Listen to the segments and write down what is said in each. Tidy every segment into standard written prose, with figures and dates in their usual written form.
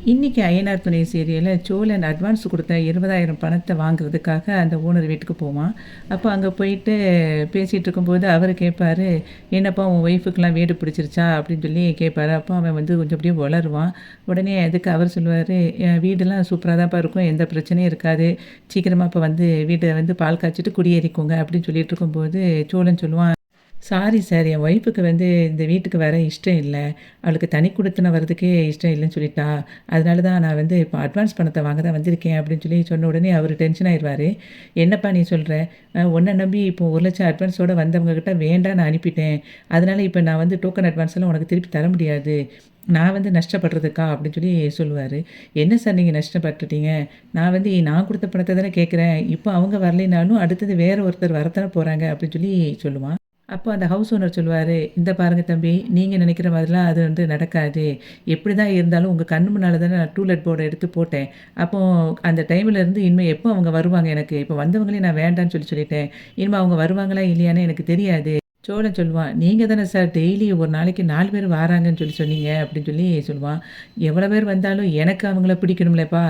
இன்னைக்கு அய்யனார் துணை சீரியல்ல சோழன் அட்வான்ஸ் குடுத்த 20,000 பணத்த வாங்குறதுக்காக அந்த ஓனர் வீட்டுக்கு போவான். அப்போ அங்க போயிட்டு பேசிட்டு இருக்கும்போது அவரு கேட்பாரு, "என்னப்பா உன் ஒய்ஃபுக்குலாம் வீடு பிடிச்சிருச்சா?" அப்படின்னு சொல்லி கேட்பாரு. அப்போ அவன் வந்து கொஞ்சம் அப்படியே உளருவான். உடனே அதுக்கு அவர் சொல்லுவாரு, "என் வீடெல்லாம் சூப்பரா தான்ப்பா இருக்கும். எந்த பிரச்சனையும் இருக்காது. சீக்கிரமா இப்ப வந்து வீட்ட வந்து பால் காய்ச்சிட்டு குடியேறிக்கோங்க." அப்படின்னு சொல்லிட்டு இருக்கும்போது சோழன் சொல்லுவான், சாரி சார். என் ஒய்ஃபுக்கு வந்து இந்த வீட்டுக்கு வர இஷ்டம் இல்ல. அவளுக்கு தனி குடித்தனம் வரதுக்கே இஷ்டம் இல்லன்னு சொல்லிட்டா. அதனால தான் நான் வந்து இப்போ அட்வான்ஸ் பணத்த வாங்க தான் வந்திருக்கேன் அப்படின்னு சொல்லி சொன்ன உடனே அவரு டென்ஷன் ஆயிருவாரு. என்னப்பா நீ சொல்ற? உன்ன நம்பி இப்போ 1,00,000 அட்வான்ஸோட வந்தவங்க கிட்ட வேண்டான்னு அனுப்பிட்டேன். அதனால இப்ப நான் வந்து டோக்கன் அட்வான்ஸ்லாம் உனக்கு திருப்பி தர முடியாது. நான் வந்து நஷ்டப்படுறதுக்கா? அப்படின்னு சொல்லி சொல்லுவாரு. என்ன சார் நீங்க நஷ்டப்பட்டுட்டீங்க? நான் குடுத்த பணத்த தானே கேட்குறேன். இப்போ அவங்க வரலைனாலும் அடுத்தது வேற ஒருத்தர் வரத்தானே போறாங்க அப்படின்னு சொல்லி சொல்லுவான். அப்போ அந்த ஹவுஸ் ஓனர் சொல்லுவாரு, "இந்த பாருங்க தம்பி, நீங்க நினைக்கிற மாதிரிலாம் அது வந்து நடக்காது. எப்படி தான் இருந்தாலும் உங்க கண்ணு முன்னால தானே நான் டூலெட் போர்ட எடுத்து போட்டேன். அப்போ அந்த டைம்ல இருந்து இனிமே எப்போ அவங்க வருவாங்க எனக்கு? இப்போ வந்தவங்களே நான் வேண்டான்னு சொல்லிட்டேன். இனிமே அவங்க வருவாங்களா இல்லையான்னு எனக்கு தெரியாது." சோழன் சொல்லுவான், "நீங்க தானே சார் டெய்லி ஒரு நாளைக்கு 4 பேர் வாராங்கன்னு சொல்லி சொன்னீங்க." அப்படின்னு சொல்லி சொல்லுவான். "எவ்வளோ பேர் வந்தாலும் எனக்கு அவங்கள பிடிக்கணும்லப்பா.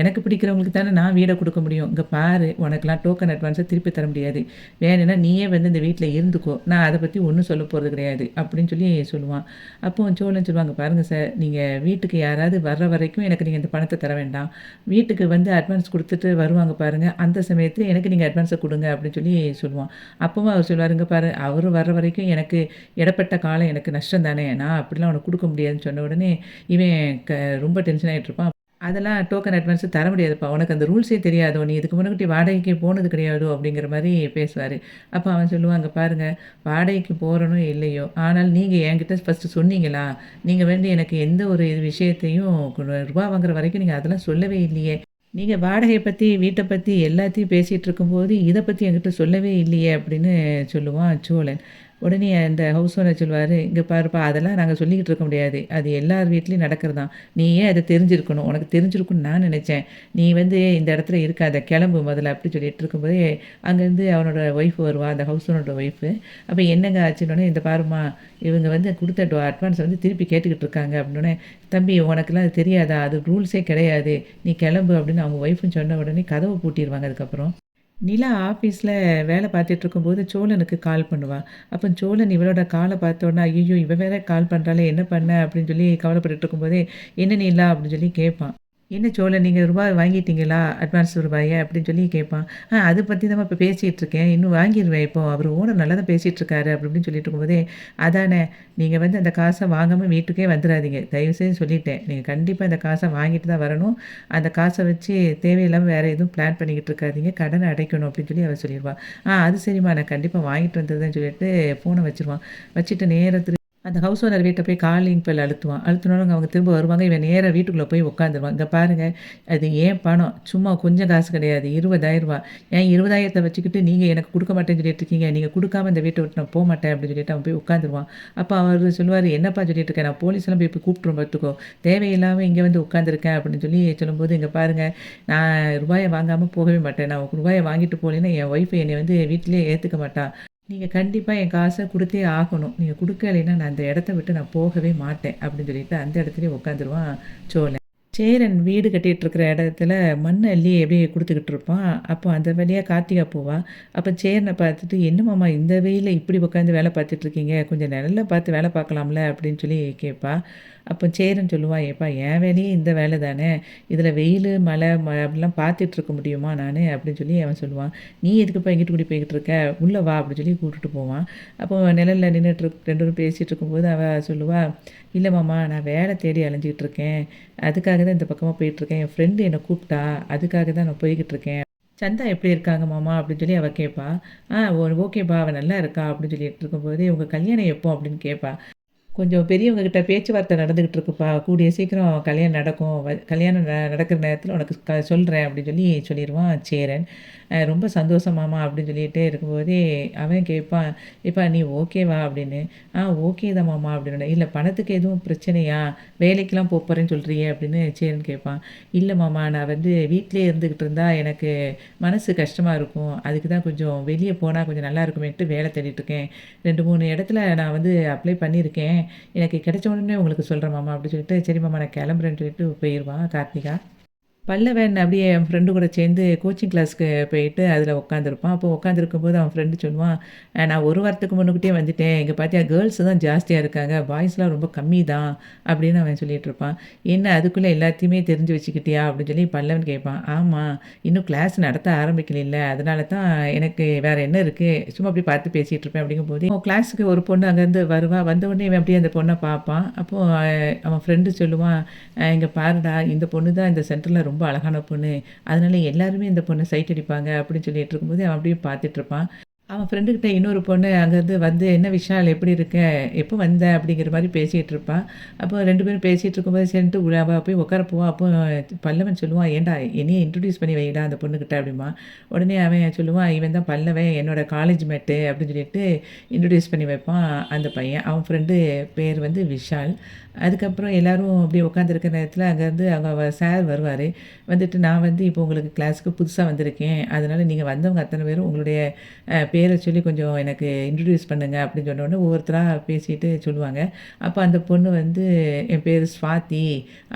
எனக்கு பிடிக்கிறவங்களுக்கு தானே நான் வீட குடுக்க முடியும். இங்க பாரு, உனக்கெல்லாம் டோக்கன் அட்வான்ஸ திருப்பி தர முடியாது. வேணும்னா நீயே வந்து இந்த வீட்ல இருந்துக்கோ. நான் அத பத்தி ஒண்ணும் சொல்லப் போறது கிடையாது." அப்படின்னு சொல்லி சொல்லுவான். அப்போ சோழன் சொல்லுவாங்க, "பாருங்க சார், நீங்க வீட்டுக்கு யாராவது வர்ற வரைக்கும் எனக்கு நீங்க இந்த பணத்த தர வேண்டாம். வீட்டுக்கு வந்து அட்வான்ஸ் குடுத்துட்டு வருவாங்க பாருங்க, அந்த சமயத்துல எனக்கு நீங்க அட்வான்ஸ குடுங்க." அப்படின்னு சொல்லி சொல்லுவான். அப்பவும் அவர் சொல்லுவாரு, "இங்க பாரு, அவரு வர்ற வரைக்கும் எனக்கு இடைப்பட்ட காலம் எனக்கு நஷ்டம் தானே. நான் அப்படிலாம் உனக்கு குடுக்க முடியாதுன்னு." சொன்ன உடனே இவன் ரொம்ப டென்ஷன் ஆயிட்டு இருப்பான். "அதெல்லாம் டோக்கன் அட்வான்ஸ் தர முடியாதுப்பா. உனக்கு அந்த ரூல்ஸே தெரியாதோ! நீ இதுக்கு முன்னாடி வாடகைக்கு போனது கிடையாதோ!" அப்படிங்கிற மாரி பேசுவாரு. அப்ப அவன் சொல்லுவான், "இங்க பாருங்க, வாடகைக்கு போறனோ இல்லையோ, ஆனால் நீங்க என்கிட்ட ஃபர்ஸ்ட்டு சொன்னீங்களா? நீங்க வந்து எனக்கு எந்த ஒரு விஷயத்தையும் ரூபா வாங்குற வரைக்கும் நீங்க அதெல்லாம் சொல்லவே இல்லையே! நீங்க வாடகைய பத்தி, வீட்ட பத்தி எல்லாத்தையும் பேசிட்டு இருக்கும்போது, இத பத்தி என்கிட்ட சொல்லவே இல்லையே!" அப்படின்னு சொல்லுவான் சோழன். உடனே அந்த ஹவுஸ் ஓனர் சொல்லுவாரு, "இங்க பாருப்பா, அதெல்லாம் நாங்க சொல்லிக்கிட்டு இருக்க முடியாது. அது எல்லார் வீட்லயும் நடக்கிறது தான். நீ ஏன் அத தெரிஞ்சிருக்கணும்? உனக்கு தெரிஞ்சிருக்கும்னு நான் நெனச்சேன். நீ வந்து இந்த இடத்துல இருக்காத, கெளம்பு மொதல்ல." அப்படி சொல்லிட்டு இருக்கும்போதே, அங்கேருந்து அவனோட ஒய்ஃப் வருவா, அந்த ஹவுஸ் ஓனரோட ஒய்ஃபு. அப்ப என்னங்க ஆச்சுன்னோனே, "இந்த பாரும்மா, இவங்க வந்து குடுத்த அட்வான்ஸ வந்து திருப்பி கேட்டுக்கிட்டு இருக்காங்க." அப்படின்னோனே, "தம்பி உனக்கெல்லாம் அது தெரியாதா? அது ரூல்ஸே கிடையாது. நீ கெளம்பு." அப்படின்னு அவங்க ஒய்ஃப்ன்னு சொன்ன உடனே கதவ பூட்டிருவாங்க அதுக்கப்புறம். நிலா ஆஃபீஸ்ல வேலை பார்த்துட்டு இருக்கும்போது சோழனுக்கு கால் பண்ணுவா. அப்ப சோழன் இவளோட கால பார்த்தோன்னே, "ஐய்யய்யோ! இவ வேற கால் பண்றாளே! என்ன பண்ண?" அப்படின்னு சொல்லி கவலைப்பட்டுட்டு இருக்கும்போதே, "என்ன நிலா?" அப்படின்னு சொல்லி கேட்பான். "என்ன சோழன், நீங்க ரூபாய் வாங்கிட்டீங்களா? அட்வான்ஸ் ரூபாய?" அப்படின்னு சொல்லி கேட்பான். அத பத்தி தாம்மா இப்ப பேசிட்டு இருக்கேன். இன்னும் வாங்கிருவேன் இப்போ. அவரு ஓனர் நல்லா தான் பேசிட்டு இருக்காரு." அப்படி இப்படின்னு சொல்லிட்டு இருக்கும்போதே, "அதானே, நீங்க வந்து அந்த காச வாங்காம வீட்டுக்கே வந்துராதீங்க. தயவுசெய்து சொல்லிட்டேன். நீங்க கண்டிப்பா இந்த காச வாங்கிட்டு தான் வரணும். அந்த காச வச்சு தேவையில்லாம வேற எதுவும் பிளான் பண்ணிக்கிட்டு இருக்காதீங்க. கடன அடைக்கணும்." அப்படின்னு சொல்லி அவ சொல்லிருவா. அது சரிம்மா, நான் கண்டிப்பா வாங்கிட்டு வந்துடுறேன்னு" சொல்லிட்டு ஃபோன வச்சுருவான். வச்சுட்டு நேரா அந்த ஹவுஸ் ஓனர் வீட்ட போய் காலிங் பெல் அழுத்துவான். அழுத்துனோனே அவங்க திரும்ப வருவாங்க. இவன் நேரா வீட்டுக்குள்ள போய் உட்காந்துருவான். "இங்க பாருங்க, அது என் பணம். சும்மா கொஞ்சம் காசு கிடையாது. ரூ. 20,000. என் 20,000த்த வச்சுக்கிட்டு நீங்க எனக்கு குடுக்க மாட்டேன்னு சொல்லிட்டு இருக்கீங்க. நீங்க குடுக்காம இந்த வீட்ட விட்டு நான் போமாட்டேன்." அப்படின்னு சொல்லிட்டு அவன் போய் உட்காந்துருவான். அப்ப அவரு சொல்லுவாரு, "என்னப்பா சொல்லிட்டு இருக்க? நான் போலீஸ்லாம் போய் இப்ப கூப்பிட்டுருவேன் பார்த்துக்கோ. தேவையில்லாம இங்க வந்து உட்காந்துருக்கேன்." அப்படின்னு சொல்லி சொல்லும்போது, "இங்க பாருங்க, நான் ரூபாய வாங்காம போகவே மாட்டேன். நான் ரூபாய வாங்கிட்டு போலேன்னா என் ஒய்ஃப் என்னைய வந்து வீட்டிலேயே ஏத்துக்க மாட்டா. நீங்க கண்டிப்பா என் காச குடுத்தே ஆகணும். நீங்க குடுக்கலைன்னா நான் அந்த இடத்த விட்டு நான் போகவே மாட்டேன்." அப்படின்னு சொல்லிட்டு அந்த இடத்துலயே உட்காந்துருவான் சோழன். சேரன் வீடு கட்டிட்டு இருக்கிற இடத்துல மண் அள்ளி அப்படியே குடுத்துக்கிட்டு இருப்பான். அப்போ அந்த வழியா கார்த்திகா போவா. அப்ப சேரன பார்த்துட்டு, "என்ன மாமா இந்த வெயில்ல இப்படி உட்காந்து வேலை பார்த்துட்டு இருக்கீங்க? கொஞ்சம் நிழல்ல பார்த்து வேலை பார்க்கலாம்ல?" அப்படின்னு சொல்லி கேட்பா. அப்போ சேரன் சொல்லுவான், "ஏப்பா என் வேலையே இந்த வேலை தானே. இதில வெயிலு, மழை அப்படிலாம் பார்த்துட்டு இருக்க முடியுமா நானு?" அப்படின்னு சொல்லி அவன் சொல்லுவான். "நீ எதுக்குப்பா இங்கிட்டு கூடி போய்க்கிட்டு இருக்க? உள்ள வா." அப்படின்னு சொல்லி கூட்டிட்டு போவான். அப்போ நிழல்ல நின்னுட்டு 2 பேரும் பேசிட்டு இருக்கும்போது அவ சொல்லுவா, "இல்ல மாமா, நான் வேலை தேடி அலைஞ்சுகிட்டு இருக்கேன். அதுக்காக தான் இந்த பக்கமா போயிட்டுருக்கேன். என் ஃப்ரெண்டு என்ன கூப்பிட்டா. அதுக்காக தான் நான் போய்க்கிட்டு இருக்கேன்." "சந்தா எப்படி இருக்காங்க மாமா?" அப்படின்னு சொல்லி அவ கேட்பா. ஓகேப்பா, அவ நல்லா இருக்கா." அப்படின்னு சொல்லிட்டு இருக்கும்போதே, "உங்க கல்யாணம் எப்போ?" அப்படின்னு கேட்பா. "கொஞ்சம் பெரியவங்க கிட்ட பேச்சுவார்த்தை நடந்துகிட்டு இருக்குப்பா. கூடிய சீக்கிரம் கல்யாணம் நடக்கும். கல்யாணம் நடக்கிற நேரத்தில உனக்கு சொல்றேன்." அப்படின்னு சொல்லி சொல்லிருவான் சேரன். "ரொம்ப சந்தோஷம் மாமா." அப்படின்னு சொல்லிட்டே இருக்கும்போதே, அவன் கேட்பான், "ஏப்பா நீ ஓகேவா?" அப்படின்னு. ஓகே தான் மாமா." அப்படின்னோனே, "இல்ல பணத்துக்கு எதுவும் பிரச்சனையா? வேலைக்கெல்லாம் போறேன்னு சொல்றியே?" அப்படின்னு சேரன் கேட்பான். "இல்ல மாமா, நான் வந்து வீட்லயே இருந்துகிட்டு இருந்தா எனக்கு மனசு கஷ்டமா இருக்கும். அதுக்கு தான் கொஞ்சம் வெளிய போனா கொஞ்சம் நல்லா இருக்குமேன்ட்டு வேலை தேடிட்டு இருக்கேன். 2, 3 இடத்துல நான் வந்து அப்ளை பண்ணியிருக்கேன். எனக்கு கிடைச்ச உடனே உங்களுக்கு சொல்கிறேன் மாமா அப்படின்னு சொல்லிட்டு, சரி மாமா நான் கிளம்புறேன்னு சொல்லிட்டு போயிடுவான் கார்த்திகா. பல்லவன் அப்படியே என் ஃப்ரெண்டு கூட சேர்ந்து கோச்சிங் கிளாஸ்க்கு போயிட்டு அதில உட்காந்துருப்பான். அப்போ உட்காந்துருக்கும்போது அவன் ஃப்ரெண்டு சொல்லுவான், நான் 1 வாரத்துக்கு முன்னுக்கூட்டியே வந்துட்டேன். இங்க பார்த்தியா கேர்ல்ஸ் தான் ஜாஸ்தியா இருக்காங்க. பாய்ஸ்லாம் ரொம்ப கம்மி தான்." அப்படின்னு அவன் சொல்லிட்டு இருப்பான். "என்ன அதுக்குள்ள எல்லாத்தையுமே தெரிஞ்சு வச்சுக்கிட்டியா?" அப்படின்னு சொல்லி பல்லவன் கேட்பான். "ஆமா, இன்னும் கிளாஸ் நடத்த ஆரம்பிக்கலைல்ல. அதனால தான் எனக்கு வேற என்ன இருக்கு, சும்மா அப்படியே பார்த்து பேசிட்டு இருப்பேன்." அப்படிங்கும்போது அவன் கிளாஸுக்கு ஒரு பொண்ணு அங்கேருந்து வருவா. வந்தவுடனே இவன் அப்படியே அந்த பொண்ண பார்ப்பான். அப்போ அவன் ஃப்ரெண்டு சொல்லுவான், "இங்க பாருடா, இந்த பொண்ணு தான் இந்த சென்டர்ல ரொம்ப அழகான பொண்ணு. அதனால எல்லாருமே இந்த பொண்ண சைட் அடிப்பாங்க." அப்படின்னு சொல்லிட்டு இருக்கும்போது, அவன் அப்படியே பார்த்துட்டு இருப்பான். அவன் ஃப்ரெண்டுகிட்ட இன்னொரு பொண்ணு அங்கேருந்து வந்து, "என்ன விஷால் எப்படி இருக்க? எப்போ வந்த?" அப்படிங்கிற மாரி பேசிட்டு இருப்பா. அப்போ 2 பேரும் பேசிட்டு இருக்கும்போது சரின்ட்டு அவ போய் உட்கார போவா. அப்போ பல்லவன் சொல்லுவான், "ஏன்டா என்னைய இன்ட்ரோடியூஸ் பண்ணி வைடா அந்த பொண்ணுகிட்ட" அப்படிம்பான். உடனே அவன் சொல்லுவான், "இவன் தான் பல்லவன், என்னோட காலேஜ் மேட்டு" அப்படின்னு சொல்லிட்டு இன்ட்ரோடியூஸ் பண்ணி வைப்பான் அந்த பையன். அவன் ஃப்ரெண்டு பேர் வந்து விஷால். அதுக்கப்புறம் எல்லாரும் அப்படியே உட்காந்துருக்க நேரத்தில அங்கேருந்து சார் வருவாரு. வந்துட்டு, "நான் வந்து இப்போ உங்களுக்கு கிளாஸ்க்கு புதுசா வந்திருக்கேன். அதனால நீங்க வந்தவங்க அத்தன பேரும் உங்களுடைய பேர சொல்லி கொஞ்சம் எனக்கு இன்ட்ரோடியூஸ் பண்ணுங்க." அப்படின்னு சொன்னோனே ஒவ்வொருத்தரா பேசிட்டு சொல்லுவாங்க. அப்போ அந்த பொண்ணு வந்து, "என் பேரு ஸ்வாதி"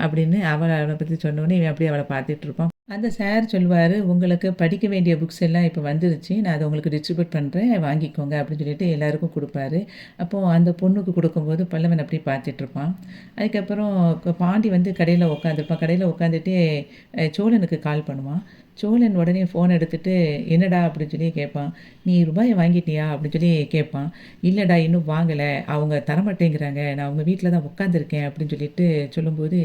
அப்படின்னு அவள பத்தி சொன்னோனே, இவன் அப்படியே அவள பார்த்துட்டு இருப்பான். அந்த சார் சொல்லுவாரு, "உங்களுக்கு படிக்க வேண்டிய புக்ஸ் எல்லாம் இப்போ வந்துருச்சு. நான் அத உங்களுக்கு டிஸ்ட்ரிபியூட் பண்றேன். வாங்கிக்கோங்க." அப்படின்னு சொல்லிட்டு எல்லாருக்கும் குடுப்பாரு. அப்போ அந்த பொண்ணுக்கு குடுக்கும்போது பல்லவன் அப்படியே பார்த்துட்டு இருப்பான். அதுக்கப்புறம் பாண்டி வந்து கடையில உட்காந்துருப்பான். கடையில உட்காந்துட்டே சோழனுக்கு கால் பண்ணுவான். சோழன் உடனே ஃபோன் எடுத்துட்டு, "என்னடா?" அப்படின்னு சொல்லி கேட்பான். "நீ ரூபாய வாங்கிட்டியா?" அப்படின்னு சொல்லி கேட்பான். "இல்லடா, இன்னும் வாங்கல. அவங்க தரமாட்டேங்கிறாங்க. நான் அவங்க வீட்ல தான் உட்காந்துருக்கேன்." அப்படின்னு சொல்லிட்டு சொல்லும்போது,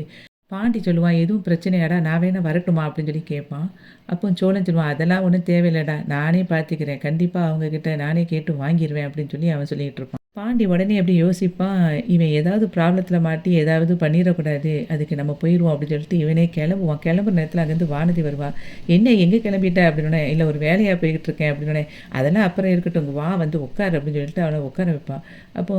பாண்டி சொல்லுவான், "எதுவும் பிரச்சனையாடா? நான் வேணா வரட்டுமா?" அப்படின்னு சொல்லி கேட்பான். அப்போ சோழன் சொல்லுவான், "அதெல்லாம் ஒண்ணும் தேவையில்லடா. நானே பார்த்துக்கிறேன். கண்டிப்பா அவங்க கிட்ட நானே கேட்டு வாங்கிருவேன்." அப்படின்னு சொல்லி அவன் சொல்லிட்டு இருப்பான். பாண்டி உடனே அப்படி யோசிப்பான், இவன் ஏதாவது ப்ராப்ளத்தில மாட்டி ஏதாவது பண்ணிறக்கூடாது. அதுக்கு நம்ம போயிருவோம் அப்படின்னு சொல்லிட்டு இவனே கிளம்புவான். கிளம்புற நேரத்தில அங்கேருந்து வானதி வருவா. "என்ன எங்கே கிளம்பிட்ட?" அப்படின்னோனே, "இல்ல ஒரு வேலையா போய்கிட்டு இருக்கேன்." அப்படின்னோனே, "அதெல்லாம் அப்புறம் இருக்கட்டும். வா வந்து உட்காரு." அப்படின்னு சொல்லிட்டு அவன உட்கார வைப்பா. அப்போ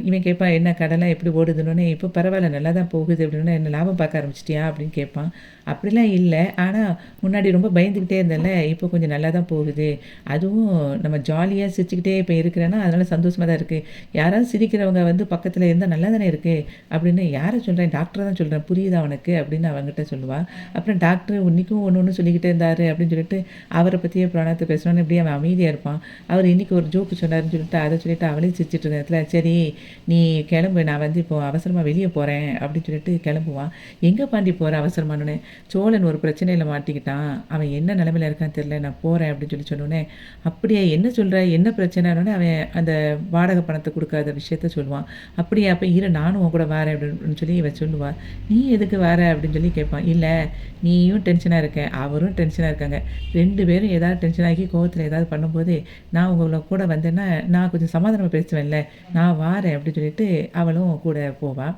இவன் கேட்பான், "என்ன கடைலாம் எப்படி ஓடுதுன்னோனே?" "இப்போ பரவாயில்ல நல்லா தான் போகுது." அப்படின்னோனே, "என்ன லாபம் பார்க்க ஆரம்பிச்சிட்டியா?" அப்படின்னு கேட்பான். "அப்படிலாம் இல்ல. ஆனா முன்னாடி ரொம்ப பயந்துக்கிட்டே இருந்தேன்ல, இப்போ கொஞ்சம் நல்லா தான் போகுது. அதுவும் நம்ம ஜாலியா சிரிச்சுக்கிட்டே இப்போ இருக்கிறேன்னா, அதனால சந்தோஷமா தான் இருக்கு. யாராவது சிரிக்கிறவங்க வந்து பக்கத்துல இருந்தா நல்லா தானே இருக்கு." அப்படின்னு. "யார சொல்றேன்? டாக்டர தான் சொல்றேன். புரியுதா உனக்கு?" அப்படின்னு அவன்கிட்ட சொல்லுவா. அப்புறம் டாக்டர் இன்னைக்கும் ஒண்ணு ஒண்ணு சொல்லிக்கிட்டே இருந்தாரு அப்படின்னு சொல்லிட்டு, அவர பத்தியே பிராணத்த பேசுனோனே இப்படியே அவன் அமைதியா இருப்பான். அவர் இன்னைக்கு ஒரு ஜோக் சொன்னாருன்னு சொல்லிட்டு, அத சொல்லிட்டு அவளே சிரிச்சுட்டு இருந்த நேரத்துல, "சரி நீ கிளம்பு. நான் வந்து இப்போ அவசரமா வெளிய போறேன்." அப்படின்னு சொல்லிட்டு கிளம்புவான். "எங்க பாண்டி போற அவசரமான்னோனே?" "சோழன் ஒரு பிரச்சனையில மாட்டிக்கிட்டான். அவன் என்ன நிலைமையில இருக்கான்னு தெரியல. நான் போறேன்." அப்படின்னு சொல்லி சொன்னோனே, "அப்படியா? என்ன சொல்ற? என்ன பிரச்சனைன்னோனே?" அவன் அந்த வாடகை பணத்த குடுக்காத விஷயத்த சொல்லுவான். "அப்படியா? அப்ப இரு நானும் உன் கூட வாரேன்." அப்படின்னு சொல்லி இவ சொல்லுவா. "நீ எதுக்கு வார?" அப்படின்னு சொல்லி கேட்பான். "இல்ல நீயும் டென்ஷனா இருக்க, அவரும் டென்ஷனா இருக்காங்க. 2 பேரும் ஏதாவது டென்ஷன் ஆகி கோவத்துல ஏதாவது பண்ணும்போது, நான் உங்கள கூட வந்தேன்னா, நான் கொஞ்சம் சமாதானமா பேசுவேன்ல. நான் வாரேன்." அப்படின்னு சொல்லிட்டு அவளும் கூட போவா.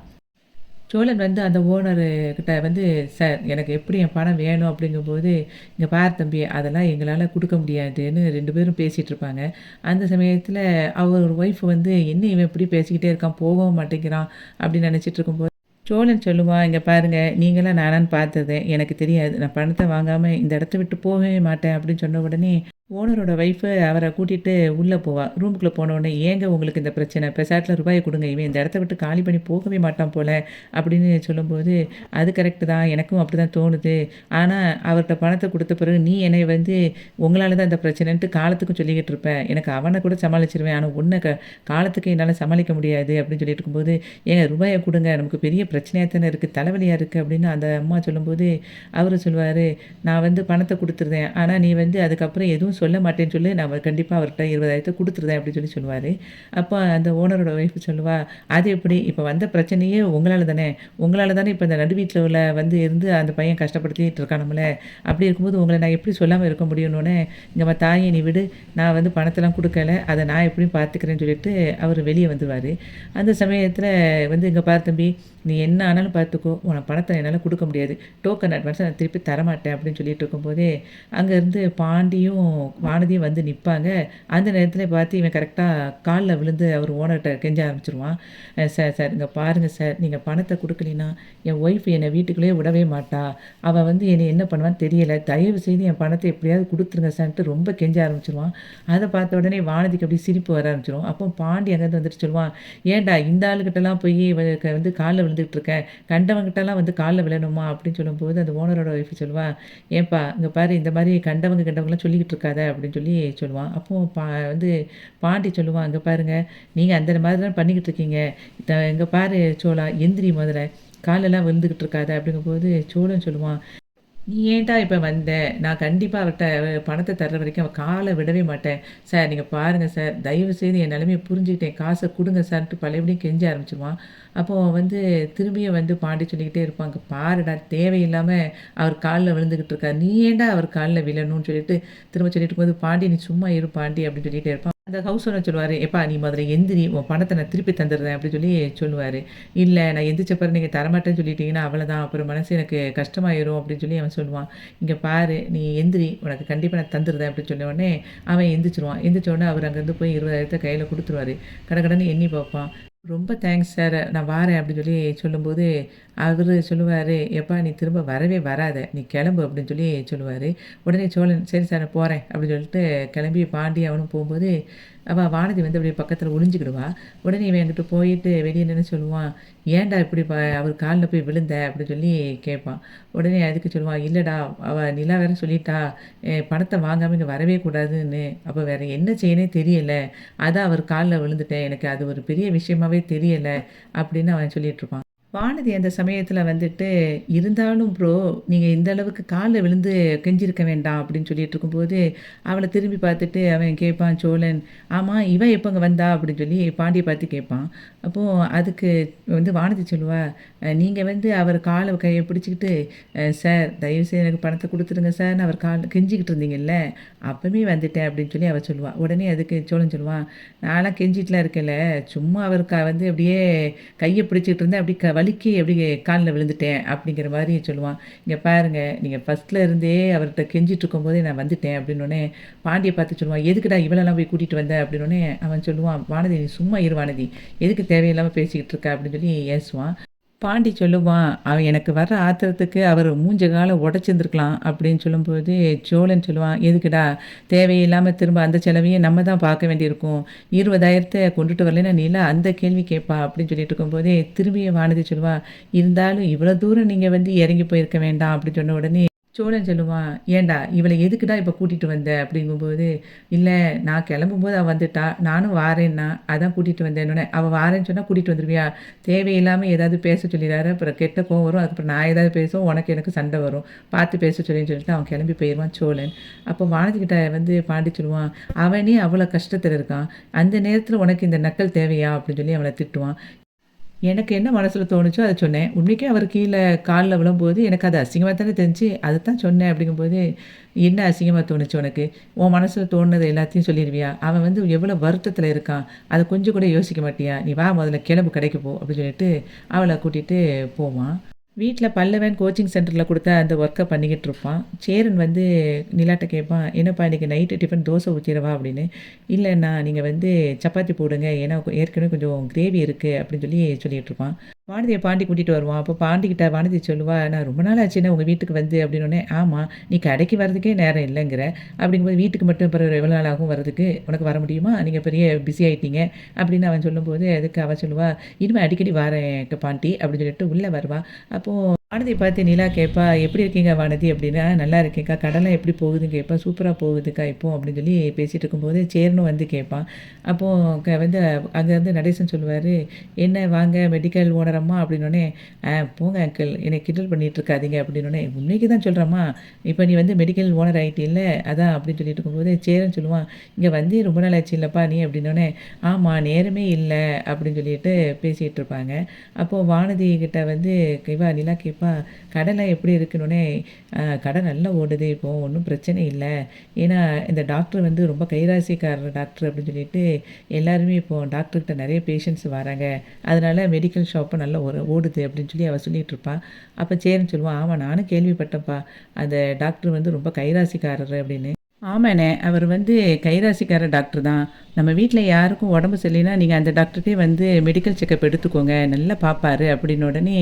சோழன் வந்து அந்த ஓனரு கிட்ட வந்து, "சார் எனக்கு எப்படி என் பணம் வேணும்." அப்படிங்கும்போது, "இங்க பாரு தம்பி, அதெல்லாம் எங்களால குடுக்க முடியாதுன்னு" 2 பேரும் பேசிட்டு இருப்பாங்க. அந்த சமயத்தில அவர் ஒய்ஃப் வந்து, "என்ன இவன் இப்படி பேசிக்கிட்டே இருக்கான், போகவும் மாட்டேங்கிறான்." அப்படின்னு நினைச்சிட்டு இருக்கும்போது, சோழன் சொல்லுவான், "இங்க பாருங்க, நீங்கலாம் நானான்னு பார்த்தது எனக்கு தெரியாது. நான் பணத்த வாங்காம இந்த இடத்த விட்டு போகவே மாட்டேன்." அப்படின்னு சொன்ன உடனே, ஓனரோட ஒய்ஃபு அவர கூட்டிட்டு உள்ள போவா. ரூமுக்குள்ள போன உடனே, "ஏங்க உங்களுக்கு இந்த பிரச்சனை? பெசாட்ல ரூபாய குடுங்க. இவன் இந்த இடத்த விட்டு காலி பண்ணி போகவே மாட்டான் போல." அப்படின்னு சொல்லும்போது, "அது கரெக்ட்டு தான். எனக்கும் அப்படிதான் தோணுது. ஆனா அவர்ட்ட பணத்த குடுத்த பிறகு நீ என்னைய வந்து உங்களால தான் இந்த பிரச்சனைன்ட்டு காலத்துக்கும் சொல்லிக்கிட்டு இருப்ப. எனக்கு அவன கூட சமாளிச்சுருவேன். ஆனா உன்ன காலத்துக்கு என்னால சமாளிக்க முடியாது." அப்படின்னு சொல்லிட்டு இருக்கும்போது, "ஏங்க ரூபாய குடுங்க. நமக்கு பெரிய பிரச்சனையா தானே இருக்கு. தலைவலியா இருக்கு." அப்படின்னு அந்த அம்மா சொல்லும்போது, அவரு சொல்லுவாரு, "நான் வந்து பணத்த குடுத்துருதேன். ஆனா நீ வந்து அதுக்கப்புறம் எதுவும் சொல்ல மாட்டேன்னு சொல்லு. நான் கண்டிப்பா அவர்ட்ட 20,000 குடுத்துருதேன்." அப்படின்னு சொல்லி சொல்லுவாரு. அப்ப அந்த ஓனரோட ஒய்ஃப் சொல்லுவா, "அது எப்படி? இப்ப வந்த பிரச்சனையே உங்களால தானே. உங்களால தானே இப்ப இந்த நடு வீட்ல உள்ள வந்து இருந்து அந்த பையன் கஷ்டப்படுத்திட்டு இருக்கான் நம்மள. அப்படி இருக்கும்போது உங்கள நான் எப்படி சொல்லாம இருக்க முடியும்னோனே, இங்கம்மா தாயே நீ விடு. நான் வந்து பணத்தெல்லாம் குடுக்கல. அத நான் எப்படியும் பார்த்துக்கிறேன்னு" சொல்லிட்டு அவரு வெளிய வந்துருவாரு. அந்த சமயத்துல வந்து, "இங்க பாரு தம்பி, நீ என்ன ஆனாலும் பார்த்துக்கோ. உனக்கு பணத்த என்னால குடுக்க முடியாது. டோக்கன் அட்வான்ஸ நான் திருப்பி தரமாட்டேன்." அப்படின்னு சொல்லிட்டு இருக்கும்போதே, அங்கருந்து பாண்டியும் வானதியும் வந்து நிற்பாங்க. அந்த நேரத்தில் பார்த்து இவன் கரெக்டாக காலில் விழுந்து அவர் ஓனர்கிட்ட கெஞ்ச ஆரம்பிச்சிருவான். சார் சார் இங்கே பாருங்கள் சார், நீங்கள் பணத்தை கொடுக்கலினா என் ஒய்ஃப் என்னை வீட்டுக்குள்ளேயே விடவே மாட்டா. அவள் வந்து என்னை என்ன பண்ணுவான்னு தெரியலை, தயவு செய்து என் பணத்தை எப்படியாவது கொடுத்துருங்க சார்ன்ட்டு ரொம்ப கெஞ்ச ஆரம்பிச்சிருவான். அதை பார்த்த உடனே வானதிக்கு அப்படி சிரிப்பு வர ஆரம்பிச்சிடும். அப்போ பாண்டி அங்கேருந்து வந்துட்டு சொல்லுவான், ஏன்டா இந்த ஆளுக்கிட்டலாம் போய் வந்து காலில் விழுந்துகிட்டு இருக்கேன், கண்டவங்கிட்டலாம் வந்து காலில் விழணுமா அப்படின்னு சொல்லும்போது அந்த ஓனரோட ஒய்ஃப் சொல்லுவா, ஏன்பா இங்கே பாரு இந்த மாதிரி கண்டவங்கலாம் சொல்லிக்கிட்டு இருக்காத அப்படின்னு சொல்லி சொல்லுவான். அப்போது வந்து பாண்டி சொல்லுவான், இங்கே பாருங்க நீங்கள் அந்த மாதிரி தான் பண்ணிக்கிட்டு இருக்கீங்க, இங்கே பாரு சோளா எந்திரி முதல்ல, காலெல்லாம் விழுந்துக்கிட்டு இருக்காத அப்படிங்கும்போது சோழன் சொல்லுவான், நீ ஏன்டா இப்போ வந்த, நான் கண்டிப்பாக அவர்கிட்ட பணத்தை தர்ற வரைக்கும் அவள் காலை விடவே மாட்டேன் சார், நீங்கள் பாருங்கள் சார், தயவு செய்து என் நிலைமையை புரிஞ்சுக்கிட்டேன், காசை கொடுங்க சார்ன்ட்டு பழையபடியும் கெஞ்ச ஆரம்பிச்சிருவான். அப்போது வந்து திரும்பியும் வந்து பாண்டி சொல்லிக்கிட்டே இருப்பாங்க, பாருடா தேவையில்லாமல் அவர் காலில் விழுந்துக்கிட்டு இருக்கார், நீ ஏன்டா அவர் காலில் விழணும்னு சொல்லிட்டு திரும்ப சொல்லிட்டு இருக்கும்போது, பாண்டி நீ சும்மா இரு பாண்டி அப்படின்னு சொல்லிகிட்டே இருப்பான். அந்த ஹவுஸ் ஓனர் சொல்லுவார், எப்பா நீ முதல்ல எந்திரி, உன் பணத்தை நான் திருப்பி தந்துடுறேன் அப்படின்னு சொல்லி சொல்லுவார். இல்லை நான் எந்திரிச்ச பிறகு நீங்கள் தரமாட்டேன்னு சொல்லிட்டீங்கன்னா அவ்வளோதான், அப்புறம் மனசு எனக்கு கஷ்டமாயிரும் அப்படின்னு சொல்லி அவன் சொல்லுவான். இங்கே பாரு நீ எந்திரி, உனக்கு கண்டிப்பாக நான் தந்துடுறேன் அப்படின்னு சொன்ன உடனே அவன் எந்திரிச்சிருவான். எந்திரிச்ச உடனே அவர் அங்கேருந்து போய் 20,000 கையில் கொடுத்துருவாரு. கடன்னு எண்ணி பார்ப்பான். ரொம்ப தேங்க்ஸ் சார், நான் வாரேன் அப்படின்னு சொல்லி சொல்லும்போது அவர் சொல்லுவார், எப்பா நீ திரும்ப வரவே வராத, நீ கிளம்பு அப்படின்னு சொல்லி சொல்லுவார். உடனே சோழன் சரி சார் நான் போகிறேன் அப்படின்னு சொல்லிட்டு கிளம்பி பாண்டி அவனும் போகும்போது அவள் வானதி வந்து அப்படியே பக்கத்தில் ஒளிஞ்சிக்கிடுவா. உடனே இவன் என்கிட்ட போயிட்டு வெளியே நின்று சொல்லுவான், ஏன்டா இப்படி அவர் காலில் போய் விழுந்த அப்படின்னு சொல்லி கேட்பான். உடனே அதுக்கு சொல்லுவான், இல்லைடா அவள் நிலா வேற சொல்லிட்டா பணத்தை வாங்காமல் இங்கே வரவே கூடாதுன்னு, அப்போ வேறு என்ன செய்யனே தெரியலை, அதான் அவர் காலில் விழுந்துட்டேன், எனக்கு அது ஒரு பெரிய விஷயமாவே தெரியலை அப்படின்னு அவன் சொல்லிகிட்ருப்பான். வானதி அந்த சமயத்தில் வந்துட்டு, இருந்தாலும் ப்ரோ நீங்கள் இந்த அளவுக்கு காலில் விழுந்து கெஞ்சிருக்க வேண்டாம் அப்படின்னு சொல்லிட்டு இருக்கும்போது அவளை திரும்பி பார்த்துட்டு அவன் கேட்பான் சோழன், ஆமாம் இவன் எப்போங்க வந்தா அப்படின்னு சொல்லி பாண்டியை பார்த்து கேட்பான். அப்போது அதுக்கு வந்து வானதி சொல்லுவா, நீங்கள் வந்து அவர் காலை கையை பிடிச்சிக்கிட்டு சார் தயவுசெய்து எனக்கு பணத்தை கொடுத்துருங்க சார்னு அவர் கால் கெஞ்சிக்கிட்டு இருந்தீங்கல்ல, அப்போவே வந்துட்டேன் அப்படின்னு சொல்லி அவள் சொல்லுவாள். உடனே அதுக்கு சோழன் சொல்லுவான், நான்லாம் கெஞ்சிட்டுலாம் இருக்கல, சும்மா அவர் வந்து அப்படியே கையை பிடிச்சிக்கிட்டு இருந்தேன், அப்படி வலிக்கு எப்படி காலில் விழுந்துட்டேன் அப்படிங்கிற மாதிரி சொல்லுவான். இங்கே பாருங்கள் நீங்கள் ஃபஸ்ட்டில் இருந்தே அவர்கிட்ட கெஞ்சிட்டு இருக்கும்போதே நான் வந்துட்டேன் அப்படின்னோடனே பாண்டியை பார்த்து சொல்லுவான், எதுக்குடா இவளெல்லாம் போய் கூட்டிகிட்டு வந்த அப்படின்னோடனே அவன் சொல்லுவான், வானதி நீ சும்மா இரு வானதி, எதுக்கு தேவையில்லாமல் பேசிக்கிட்டு இருக்க அப்படின்னு சொல்லி ஏசுவான். பாண்டி சொல்லுவான், அவன் எனக்கு வர்ற ஆத்திரத்துக்கு அவர் மூஞ்ச காலை உடச்சிருந்துருக்கலாம் அப்படின்னு சொல்லும்போது சோழன் சொல்லுவான், எதுக்குடா தேவையில்லாமல் திரும்ப அந்த செலவையும் நம்ம தான் பார்க்க வேண்டியிருக்கும், 20,000 கொண்டுட்டு வரலன்னா நீல அந்த கேள்வி கேட்பா அப்படின்னு சொல்லிட்டு இருக்கும்போதே திரும்பிய வானதி சொல்லுவா, இருந்தாலும் இவ்வளோ தூரம் நீங்கள் வந்து இறங்கி போயிருக்க வேண்டாம் அப்படின்னு சொன்ன உடனே சோழன் சொல்லுவான், ஏண்டா இவளை எதுக்குடா இப்போ கூட்டிகிட்டு வந்த அப்படிங்கும்போது, இல்லை நான் கிளம்பும்போது அவள் வந்துட்டா, நானும் வாரேன்னா அதான் கூட்டிகிட்டு வந்தேன்னொன்னே, அவள் வாரேன்னு சொன்னால் கூட்டிகிட்டு வந்துடுவியா, தேவையில்லாமல் ஏதாவது பேச சொல்லிடுறாரு, அப்புறம் கெட்ட கோவம் வரும், அதுக்கப்புறம் நான் ஏதாவது பேசுவோம், உனக்கு எனக்கு சண்டை வரும், பார்த்து பேச சொல்லின்னு சொல்லிட்டு அவன் கிளம்பி போயிடுவான் சோழன். அப்போ வானதிக்கிட்ட வந்து பாண்டி சொல்லுவான், அவனே அவ்வளோ கஷ்டத்தில் இருக்கான், அந்த நேரத்தில் உனக்கு இந்த நக்கல் தேவையா அப்படின்னு சொல்லி அவனை திட்டுவான். எனக்கு என்ன மனசில் தோணுச்சோ அதை சொன்னேன். உண்மைக்கே அவர் கீழே காலில் விழும்போது எனக்கு அது அசிங்கமாக தானே தெரிஞ்சு, அதை தான் சொன்னேன் அப்படிங்கும்போது, என்ன அசிங்கமாக தோணுச்சு உனக்கு? உன் மனசில் தோணுனது எல்லாத்தையும் சொல்லிடுவியா? அவன் வந்து எவ்வளோ வருத்தத்தில் இருக்கான், அதை கொஞ்சம் கூட யோசிக்க மாட்டியா? நீ வா முதல்ல கிளம்பு கடைக்கு போ அப்படின்னு சொல்லிட்டு அவளை கூட்டிகிட்டு போவான். வீட்டில் பல்லவன் கோச்சிங் சென்டரில் கொடுத்த அந்த ஒர்க்கை பண்ணிக்கிட்டு இருப்பான். சேரன் வந்து நிலாட்ட கேட்பான், என்னப்பா இன்றைக்கி நைட்டு டிஃபன் தோசை ஊற்றிடவா அப்படின்னு. இல்லைண்ணா நீங்கள் வந்து சப்பாத்தி போடுங்க, ஏன்னா ஏற்கனவே கொஞ்சம் கிரேவி இருக்குது அப்படின்னு சொல்லி சொல்லிகிட்டு இருப்பான். வானதியை பாண்டி கூட்டிகிட்டு வருவான். அப்போ பாண்டிக்கிட்ட வானதி சொல்லுவா, நான் ரொம்ப நாள் ஆச்சுன்னா உங்கள் வீட்டுக்கு வந்து அப்படின்னோடனே, ஆமாம் நீ கடைக்கு வர்றதுக்கே நேரம் இல்லைங்கிற, அப்படிங்கும்போது வீட்டுக்கு மட்டும் பிறகு எவ்வளோ நாள் ஆகும் வர்றதுக்கு, உனக்கு வர முடியுமா, நீங்கள் பெரிய பிஸி ஆகிட்டீங்க அப்படின்னு அவன் சொல்லும்போது அதுக்கு அவள் சொல்லுவா, இனிமேல் அடிக்கடி வரேன் பாண்டி அப்படின்னு சொல்லிட்டு உள்ளே வருவா. அப்போது வானதி பார்த்து நிலா கேட்பா, எப்படி இருக்கீங்க வானதி அப்படின்னா, நல்லா இருக்கேங்க்கா, கடலாம் எப்படி போகுதுன்னு கேட்பா. சூப்பராக போகுதுக்கா இப்போ அப்படின்னு சொல்லி பேசிகிட்டு இருக்கும்போது சேரனும் வந்து கேட்பான். அப்போது வந்து அங்கேருந்து நடேசன் சொல்லுவார், என்ன வாங்க மெடிக்கல் ஓனரம்மா அப்படின்னோடனே, போங்க அங்கிள் என்னை கிண்டல் பண்ணிகிட்டு இருக்காதீங்க அப்படின்னோடனே, உண்மைக்கு தான் சொல்கிறம்மா, இப்போ நீ வந்து மெடிக்கல் ஓனர் ஆகிட்டு இல்லை அதான் அப்படின்னு சொல்லிட்டு இருக்கும்போது சேரன் சொல்லுவான், இங்கே வந்து ரொம்ப நாள் ஆச்சு இல்லைப்பா நீ அப்படின்னோடனே, ஆமாம் நேரமே இல்லை அப்படின்னு சொல்லிட்டு பேசிகிட்டு இருப்பாங்க. அப்போது வானதி கிட்ட வந்து இவா நிலா கேட்பா, கடைலாம் எப்படி இருக்குன்னொடனே, கடை நல்லா ஓடுது இப்போது ஒன்றும் பிரச்சனை இல்லை, ஏன்னா இந்த டாக்டர் வந்து ரொம்ப கைராசிக்காரர் டாக்டர் அப்படின்னு சொல்லிட்டு எல்லாருமே இப்போது டாக்டர்கிட்ட நிறைய பேஷண்ட்ஸ் வராங்க, அதனால் மெடிக்கல் ஷாப்பும் நல்லா ஓடுது அப்படின்னு சொல்லி அவள் சொல்லிகிட்டு இருப்பாள். அப்போ சேரன் சொல்லுவான், ஆமாம் நானும் கேள்விப்பட்டேன்ப்பா, அந்த டாக்டர் வந்து ரொம்ப கைராசிக்காரர் அப்படின்னு. ஆமாண்ணே. அவர் வந்து கைராசிக்கார டாக்டர் தான். நம்ம வீட்ல யாருக்கும் உடம்பு சரியில்லைன்னா, நீங்க அந்த டாக்டர்ட்டயே வந்து மெடிக்கல் செக்கப் எடுத்துக்கோங்க. நல்லா பார்ப்பாரு அப்படின்னு உடனே,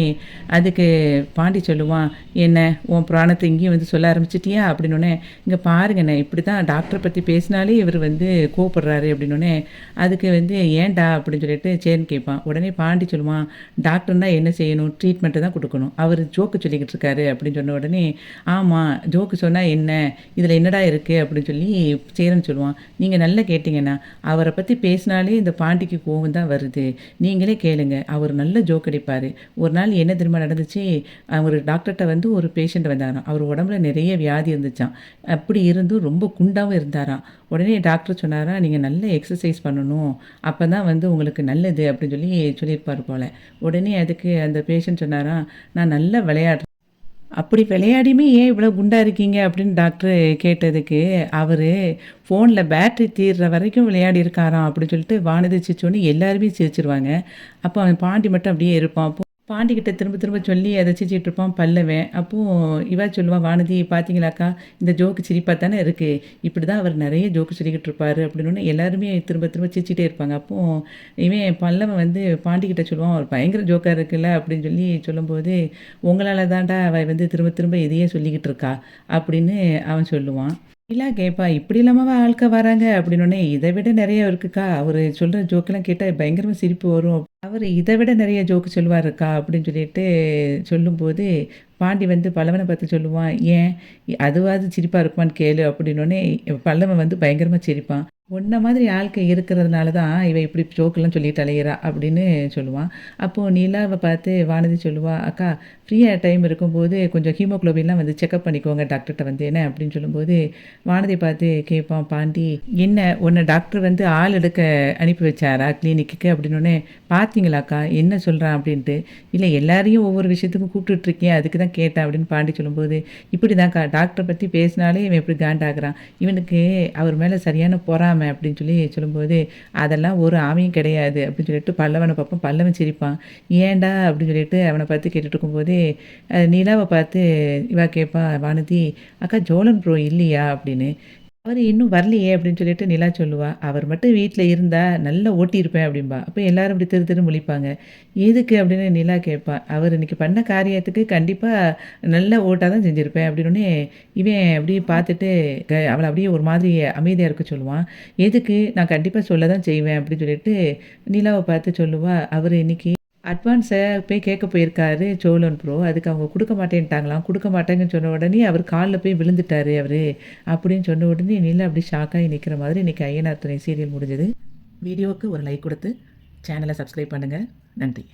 அதுக்கு பாண்டி சொல்லுவான், "என்ன உன் புராணத்த இங்கேயும் வந்து சொல்ல ஆரம்பிச்சுட்டியா?" அப்படின்னோனே, "இங்க பாருங்கண்ணே, இப்படி தான் டாக்டர பத்தி பேசினாலே இவரு வந்து கோவப்படுறாரு." அப்படின்னோனே, அதுக்கு வந்து "ஏன்டா?" அப்படின்னு சொல்லிட்டு சரின்னு கேட்பான். உடனே பாண்டி சொல்லுவான், "டாக்டர்னா என்ன செய்யணும்? ட்ரீட்மெண்ட்ட தான் குடுக்கணும். அவரு ஜோக்கு சொல்லிக்கிட்டு இருக்காரு." அப்படின்னு சொன்ன உடனே, "ஆமா, ஜோக்கு சொன்னா என்ன? இதில என்னடா இருக்கு?" அப்படின்னு சொல்லி சேரன் சொல்லுவான். "நீங்க நல்லா கேட்டீங்கன்னா, அவர பத்தி பேசினாலே இந்த பாண்டிக்கு கோவம் தான் வருது. நீங்களே கேளுங்க. அவரு நல்ல ஜோக் அடிப்பாரு. ஒரு நாள் என்ன தெரியுமா நடந்துச்சு? அவரு டாக்டர்ட்ட வந்து ஒரு பேஷண்ட் வந்தாராம். அவர் உடம்புல நிறைய வியாதி இருந்துச்சாம். அப்படி இருந்தும் ரொம்ப குண்டாவும் இருந்தாராம். உடனே டாக்டர் சொன்னாராம், "நீங்க நல்ல எக்ஸர்சைஸ் பண்ணணும். அப்பதான் வந்து உங்களுக்கு நல்லது." அப்படின்னு சொல்லி சொல்லியிருப்பாரு போல. உடனே அதுக்கு அந்த பேஷண்ட் சொன்னாராம், "நான் நல்லா விளையாடுறேன்." அப்படி விளையாடியுமே ஏன் இவ்வளோ குண்டா இருக்கீங்க? அப்படின்னு டாக்டரு கேட்டதுக்கு, அவரு ஃபோன்ல பேட்டரி தீர்ற வரைக்கும் விளையாடியிருக்காராம் அப்படின்னு சொல்லிட்டு வானதி சிரிச்சோனே எல்லாருமே சிரிச்சுருவாங்க. அப்போ அவன் பாண்டி மட்டும் அப்படியே இருப்பான். அப்போ பாண்டிகிட்ட திரும்ப திரும்ப சொல்லி அத சிரிச்சுட்டு இருப்பான் பல்லவன். அப்போ இவ சொல்லுவா வானதி, "பார்த்தீங்களாக்கா, இந்த ஜோக்கு சிரிப்பா தானே இருக்கு. இப்படிதான் அவர் நெறைய ஜோக்கு சொல்லிக்கிட்டு இருப்பாரு." அப்படின்னோனே எல்லாருமே திரும்ப திரும்ப சிரிச்சுட்டே இருப்பாங்க. அப்போ இவன் பல்லவன் வந்து பாண்டிகிட்ட சொல்லுவான், "அவர் பயங்கர ஜோக்கா இருக்குல்ல." அப்படின்னு சொல்லி சொல்லும்போது, "உங்களால தான்டா அவ வந்து திரும்ப திரும்ப இதையே சொல்லிக்கிட்டு இருக்கா." அப்படின்னு அவன் சொல்லுவான். நிலா கேட்பா, "இப்படிலாமாவா ஆட்கள் வராங்க?" அப்படின்னோனே, "இத விட நெறைய இருக்குக்கா. அவரு சொல்ற ஜோக்கெல்லாம் கேட்டா பயங்கரமா சிரிப்பு வரும். அவரு இத விட நெறைய ஜோக்கு சொல்லுவாருக்கா." அப்படின்னு சொல்லிட்டு சொல்லும்போது, பாண்டி வந்து பல்லவன பார்த்து சொல்லுவான், "ஏன் அதுவாவது சிரிப்பா இருக்குமான்னு கேளு." அப்படின்னோனே, பல்லவன் வந்து பயங்கரமா சிரிப்பான். "உன்ன மாதிரி ஆட்கள் இருக்கிறதுனால தான் இவ இப்படி ஜோக்கெல்லாம் சொல்லிட்டு அலையிறா." அப்படின்னு சொல்லுவான். அப்போ நிலாவ பார்த்து வானதி சொல்லுவா, "அக்கா, ஃப்ரீயா டைம் இருக்கும்போது கொஞ்சம் ஹீமோகுளோபின்லாம் வந்து செக்கப் பண்ணிக்கோங்க டாக்டர்ட்ட வந்து என்ன." அப்படின்னு சொல்லும்போது, வானதிய பார்த்து கேட்பான் பாண்டி, "என்ன உன்ன டாக்டர் வந்து ஆள் எடுக்க அனுப்பி வச்சாரா கிளினிக்குக்கு?" அப்படின்னோனே, "பார்த்தீங்களாக்கா என்ன சொல்றான்?" அப்படின்ட்டு. "இல்ல எல்லாரையும் ஒவ்வொரு விஷயத்துக்கும் கூப்பிட்டுட்ருக்கேன். அதுக்கு தான் கேட்டேன்." அப்படின்னு பாண்டி சொல்லும்போது, "இப்படிதான்க்கா டாக்டர பத்தி பேசினாலே இவன் இப்படி காண்டாகுறான். இவனுக்கு அவர் மேல சரியான பொறாமை." அப்படின்னு சொல்லி சொல்லும்போது, "அதெல்லாம் ஒரு ஆமையும் கிடையாது." அப்படின்னு சொல்லிட்டு பல்லவன பார்ப்போம். பல்லவன் சிரிப்பான். "ஏன்டா?" அப்படின்னு சொல்லிட்டு அவன பார்த்து கேட்டுட்டு இருக்கும்போதே, நிலாவ பார்த்து இவ கேட்பா வானதி, "அக்கா ஜோலன் ப்ரோ இல்லையா?" அப்படின்னு. "அவரு இன்னும் வரலையே" அப்படின்னு சொல்லிட்டு நிலா சொல்லுவா. "அவர் மட்டும் வீட்ல இருந்தா நல்லா ஓட்டியிருப்பேன்" அப்படிம்பா. அப்ப எல்லாரும் இப்படி திரு திருன்னு முழிப்பாங்க. "எதுக்கு?" அப்படின்னு நிலா கேட்பா. "அவர் இன்னைக்கு பண்ண காரியத்துக்கு கண்டிப்பா நல்ல ஓட்டா தான் செஞ்சிருப்பேன்." அப்படின்னோனே, இவன் அப்படியே பார்த்துட்டு அவள அப்படியே ஒரு மாதிரி அமைதியா இருக்க சொல்லுவான். "எதுக்கு? நான் கண்டிப்பா சொல்ல தான் செய்வேன்." அப்படின்னு சொல்லிட்டு நிலாவ பார்த்து சொல்லுவா. "அவரு இன்னைக்கு அட்வான்ஸ போய் கேட்க போயிருக்காரு சோழன் ப்ரோ. அதுக்கு அவங்க குடுக்க மாட்டேன்ட்டாங்களாம். குடுக்க மாட்டேங்கன்னு சொன்ன உடனே அவர் கால்ல போய் விழுந்துட்டாரு அவரு." அப்படின்னு சொன்ன உடனே நிலா அப்படியே ஷாக்காகி நிக்கிற மாதிரி இன்னைக்கு ஐயனார் துணை சீரியல் முடிஞ்சது. வீடியோவுக்கு ஒரு லைக் குடுத்து சேனல சப்ஸ்கிரைப் பண்ணுங்க. நன்றி.